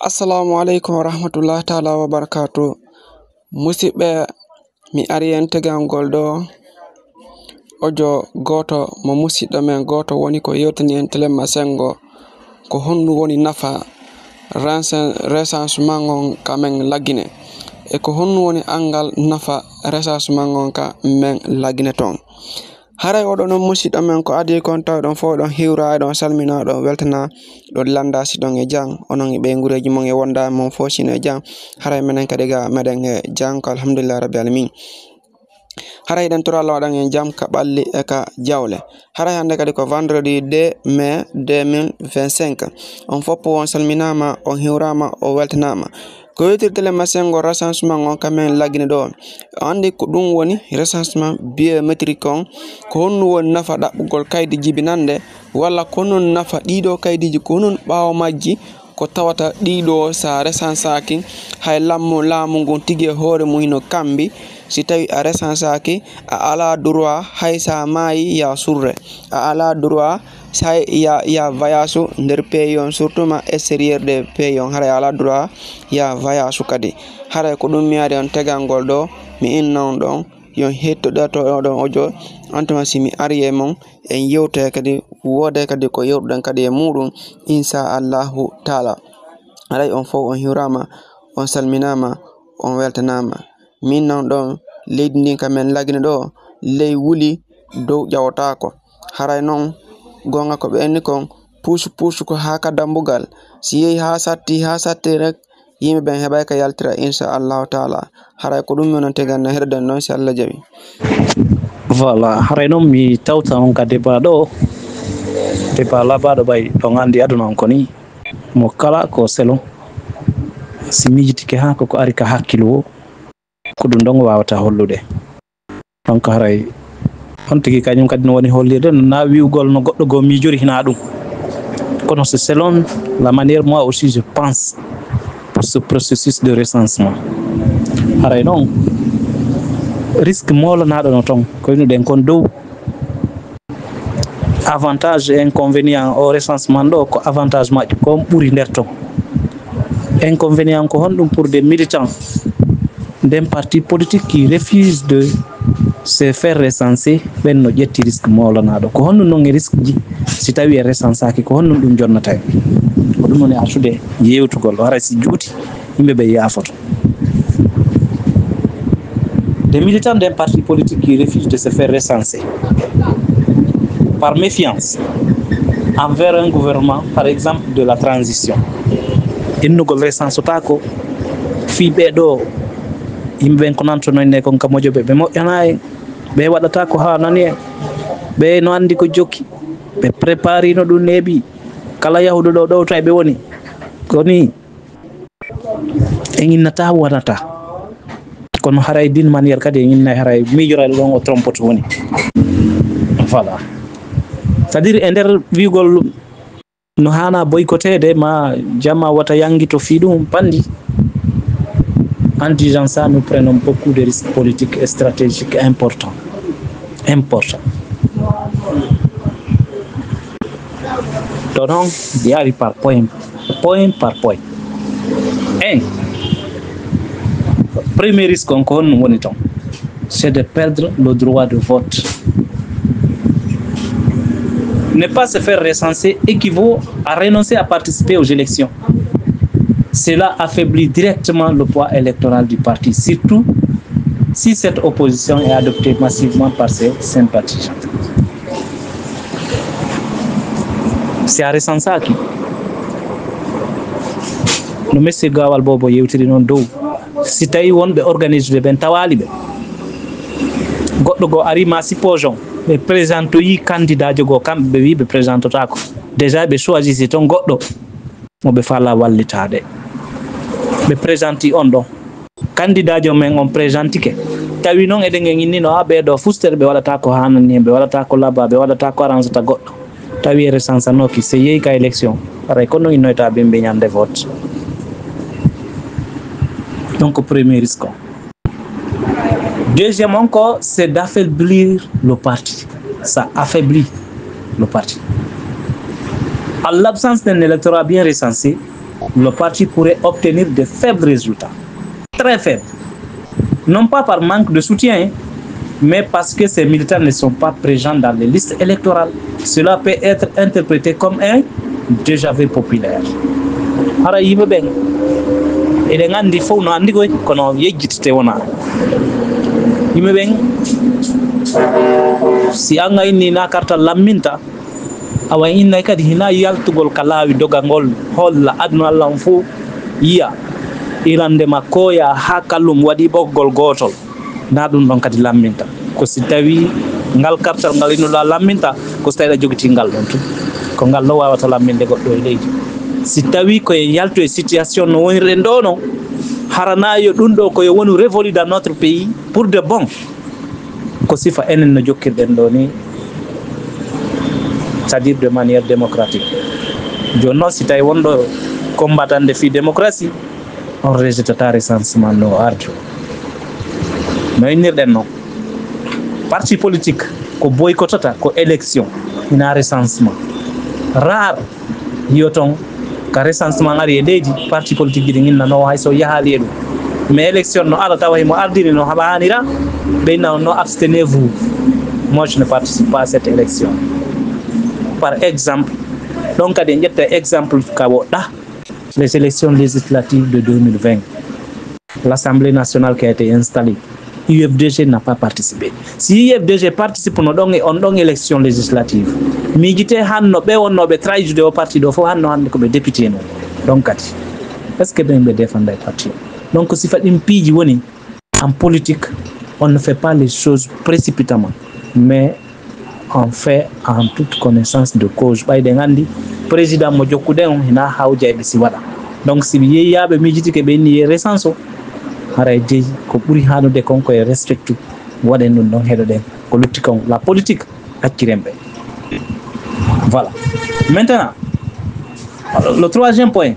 Assalamu alaikum wa rahmatullahi ta'ala wa barakatuh. Musidɓe mi ari en tegangol ɗo ojo goto mo musidɗo men goto woni ko yewtani en telemma sengo ko honɗum woni nafa recensement on ka men laggine e ko honɗum woni angal nafa recensement on ka men laggine ton. Haray oɗo non musidɗo men ko adi kon taw ɗon fo ɗon hiwra ɗon salmina ɗon weltana ɗon landa si ɗon e jang onon e ɓe gureji mon e wonda mon fo sino e jang haray menen kadi ga meɗen e jang ko alhamdulillah rabbil alamin. Haray ɗen tora Allah waɗan en jam ka ɓalli e ka jawle. Haray hande kadi ko vendredi 2 mai 2025 on foppo on salminama on hiwrama o weltanama ko yewtirtele masengo recensement on kamen laggine ɗo andi ko ɗum woni recensement biométrique on ko honno woni nafa ɗaɓɓugol kaydi jibinande walla ko non nafa ɗiɗo kaydiji ko non ɓawo majji ko tawata ɗiɗo sa recensaki hay laamu ngon tigui e hoore mum hino kambi si tawi a recensaki a ala droit hay sa maayi ya surre a ala droit say ya voyage nder pays on surtout ma extérieur de pays on haray ala droit ya voyage kadi haray ko ɗum mi ari on tegangol ɗo mi innon ɗon yon hettoɗo ɗon ojo antuma si mi ari e mon en yewte kadi wode kadi ko yewɗuɗen kadi e muɗum inchallahu taala. Haray on fof on hiwrama on salminama on weltanama min non ɗon leydi ndin kamen laggine ɗo ley wuli dow ƴawtako haray noon gonga ko ɓenni kon puusu ko ha ka dambugal si yehi ha satti rek yimɓe ɓen heɓay ka yaltira inchallahu taala haray ko ɗum non tegan herden noon si Allah jaɓi. Voilà, haray noon mi tawta on ka débat ɗo débat labaɗo ɓay ɗon andi aduna on ko ni mo kala ko selon si mijitike ha koko ari ka hakkilo o ko ɗum ɗon wawata hollude donc haray on tigui kañum kadi no woni hollirde na wiwgol no goɗɗo go mijori hina ɗum kono c'est selon la manière moi aussi je pense pour ce processus de recensement haray noon risque molanaɗo no ton ko ynuɗen kon dow avantage et inconvénient au recensement ɗo ko avantage majƴo ko ɓuuri nder ton inconvénient ko honɗum pour des militants d'un parti politique qui refuse de se faire recenser ɓen no ƴetti risque molanaɗo ko honɗum noon e risque ji si tawi e recensaki ko honɗum ɗum jonnata ko ɗum woni artude yewtugol ɗo haray si juuti yimɓe ɓe yafoto. Des militants d'un parti politique qui refuse de se faire recenser par méfiance envers un gouvernement par exemple de la transition innugol recensotako fi ɓeɗo yimɓe ɓen ko nantonoyne kon ka mojoɓe ɓe moƴƴana en ɓe waɗata ko ha nani en ɓe no andi ko jokki ɓe préparino ɗum neeɓi kala yahuɗo ɗo ɗowta e ɓe woni koni en innata wonata kono haray d'une manière kadi en inna haray miijoraɗo ɗon o trompote woni voilà c'est à dire e nder wiigol no hana boycottede ma jamma wata yanguito fi ɗum pandi en disant ça nous prenons beaucoup de risques politiques et stratégiques importants ɗo noon mi ari par point par point. Premier risque on ko honɗum woni ton c'est de perdre le droit de vote. Ne pas se faire recenser équivaut à renoncer à participer aux élections. Cela affaiblit directement le poids électoral du parti, surtout si cette opposition est adoptée massivement par ses sympathisants. C'est a recensaki no monsieur Gawal Bobo yewtiri noon dow si tawi wonɓe organisé ɓen tawali ɓe goɗɗo go ari ma supposons ɓe présente yi candidat jogo kamɓe ɓe wi ɓe présentotako déjà ɓe choisisi toon goɗɗo moɓe fala wallitade ɓe présenti on ɗon candidat jo men on présentike tawi noon eɗen en innino ha ɓeɗo fustere ɓe waɗata ko hanani ɓe waɗata ko labba ɓe waɗata ko arrangeta goɗɗo tawi e recensanoki so yeehi ka élection haray kono innoyta ɓe ñande vote. Donc premier risque. Deuxième encore, c'est d'affaiblir le parti. Ça affaiblit le parti. En l'absence d'un électorat bien recensé, le parti pourrait obtenir de faibles résultats, très faibles. Non pas par manque de soutien, mais parce que ces militants ne sont pas présents dans les listes électorales. Cela peut être interprété comme un déjà-vu populaire. Hara yimɓe ɓen eɗen andi fof no andi koy kono yejjitete wona yimɓe ɓen si an a inni na karta lamminta awa innay kadi hina yaltugol ka laawi dogangol holla aduna Allah on fof yiya irande makko ya ha kallum waɗi ɓoggol gotol na ɗum ɗon kadi lamminta ko si tawi ngal kartal ngal innuɗa lamminta ko so tawi aɗa jogiti ngal ɗon tun ko ngal ɗo wawata lamminde goɗɗo e leydi si tawi koye yaltu e situation no wonirɗen ɗo non haranayo ɗum ɗo koye woni révolu dans notre pays pour de bon ko sifa enen no jokkirɗen ɗo ni c'est à dire de manière démocratique joni noon si tawi wonɗo combatande fi démocratie on rejetata recensement no arjo no innirɗen noon parti politique ko boycottata ko élection ina recensement rare yiyo ton ka recensement ari e leydi parti politique ji ɗi ginnano hay so yahali e ɗum mais élection no ala tawa himo ardiri no haɓa hanira ɓeyna no abstenez-vous, moi je ne participe pas à cette élection. Par exemple donc kadi en ƴetta exemple ka woɗɗa les élections législatives de 2020 l'Assemblée nationale qui a été installée, UFDG n'a pas participé. Si UFDG participe no ɗon e on ɗon élection législative miijite hanno ɓe wonnoɓe trahisude o parti ɗo fof hanno hande koɓe député no donc kadi est ce que ɓen ɓe défenda e parti o donc si faɗin piiji woni en politique on ne fait pas les choses précipitamment mais on fait en toute connaissance de cause ɓayde gandi président mo jokkuɗen o hina hawjayɓe si waɗa donc si ɓe yeeyaɓe miijitike ɓe inni ye recence o haray deyi ko ɓuri hanude kon koye respectu waɗen ɗum ɗon heɗoɗen ko lutti kon la politique acciren ɓe. Voilà. Maintenant, le troisième point,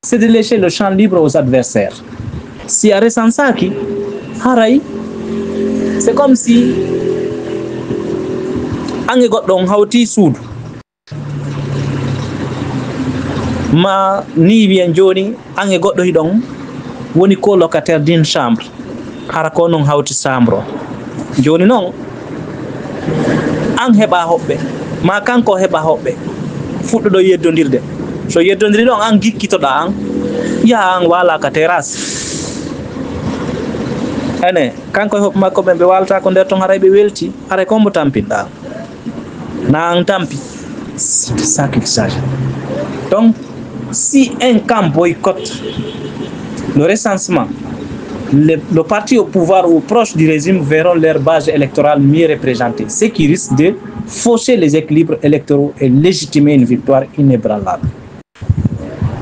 c'est de laisser le champ libre aux adversaires. Si a recensaki, haray, c'est comme si ange goɗɗo on hawti suudu ma ni wiyen joni ange goɗɗo hiɗon woni colocataire d'une chambre hara ko non hawti chambre o joni noon an heɓa hoɓɓe ma kanko heɓa hoɓɓe fuɗɗoɗo yeddodirde so yeddodiri ɗon an gikkitoɗa an yaha an wala ka terrasse ene kanko e hoɓɓe makko ɓe walata ko nder ton haray ɓe welti haray kombo tampinɗa na an tampi c'est ça qu'il s'agit. Donc si un camp boycotte le recensement, le parti au pouvoir ou proche du régime verront leur base électorale mieux représentée, ce qui risque de fausser les équilibres électoraux et légitimer une victoire inébranlable.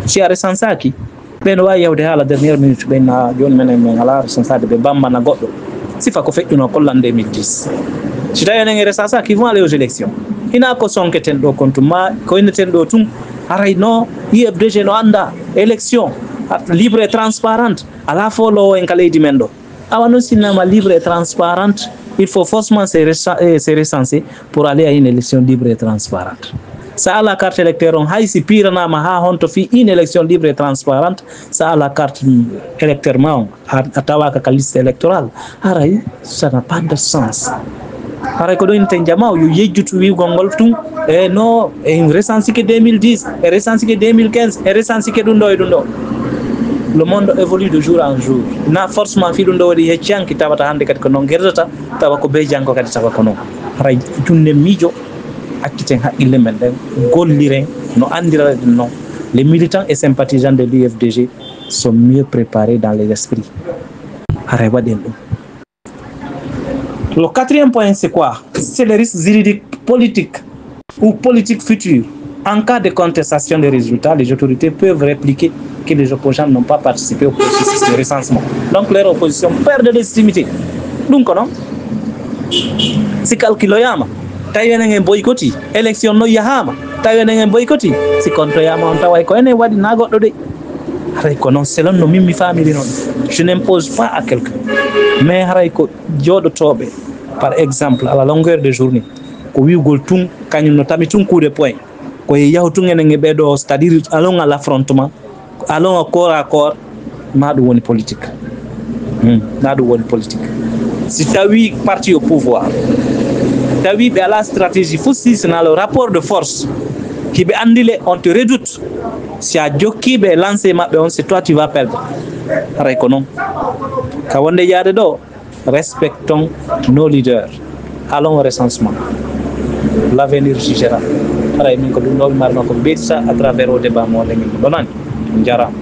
Si a recensaki ɓen wawi yawde ha la dernière minute ɓenna joni menen min ala recensade ɓe bammana goɗɗo sifa ko feƴƴuno kollan 2010 si tawi enen e recensaki ils vont aller aux élections hina ko sonketen ɗo kontu ma ko inneten ɗo tun haray no IFDG no anda élection libre et transparente ala folo en ka leydi men ɗo awa noon sinnama libre et transparente il faut forcément se recenser pour aller à une élection libre et transparente. Ça a la carte électorale on hay si piranama ha honto fi une élection libre et transparente ça a la carte électorale a tawaka ka liste électorale haray ça n'a pas de sens. Haray ko ɗo inten jama yo yejjutu wiwgol ngol tun e no en recensike 2010 e recensike 2015 e recensike ɗum ɗo e ɗum ɗo. Le monde évolue de jour en jour na forcément fi ɗum ɗo waɗi hecciyanki tawata hande kadi ko noon gerdata tawa ko be janggo kadi tawa ko noon haray junne miijo acciten haqqille men ɗen golliren no andiraɗen noon les militants et sympathisants de l'UFDG sont mieux préparés dans les esprits haray waɗen ɗum. Le quatrième point c'est quoi? C'est les risques juridiques politiques ou politiques futures. En cas de contestation des résultats, les autorités peuvent répliquer que les opposants n'ont pas participé au processus de recensement. Donc leur opposition perd de légitimité. Donc non, si calculoyama, tawi enen boycoti, élection no yahama, tawi enen boycoti, si controyama on taway ko enen waɗi na goɗɗo de. Haray ko non selon no mimmi famiri non. Je n'impose pas à quelqu'un. Mais haray ko joɗotoɓe par exemple à la longueur de journée ko wiwgol tun kañum no tami tun coup de poing ko yahu tun enen e ɓeɗo c'est à dire allons à l'affrontement allons corps à corps na ɗum woni politique na ɗum woni politique. Si tawi parti au pouvoir tawi ɓe ala stratégie fof sisana le rapport de force hiɓe andile on te redoute si a jokkiɓe e lancé maɓɓe on c'est toi tu vas perdre. Aray ko noon ka wonde yaade ɗo respectons nos leaders, allons au recensement, l'avenir jugera. Aray min ko ɗum ɗo mi marno ko ɓeytata à travers o débat mo nde min ɗonani on jarama.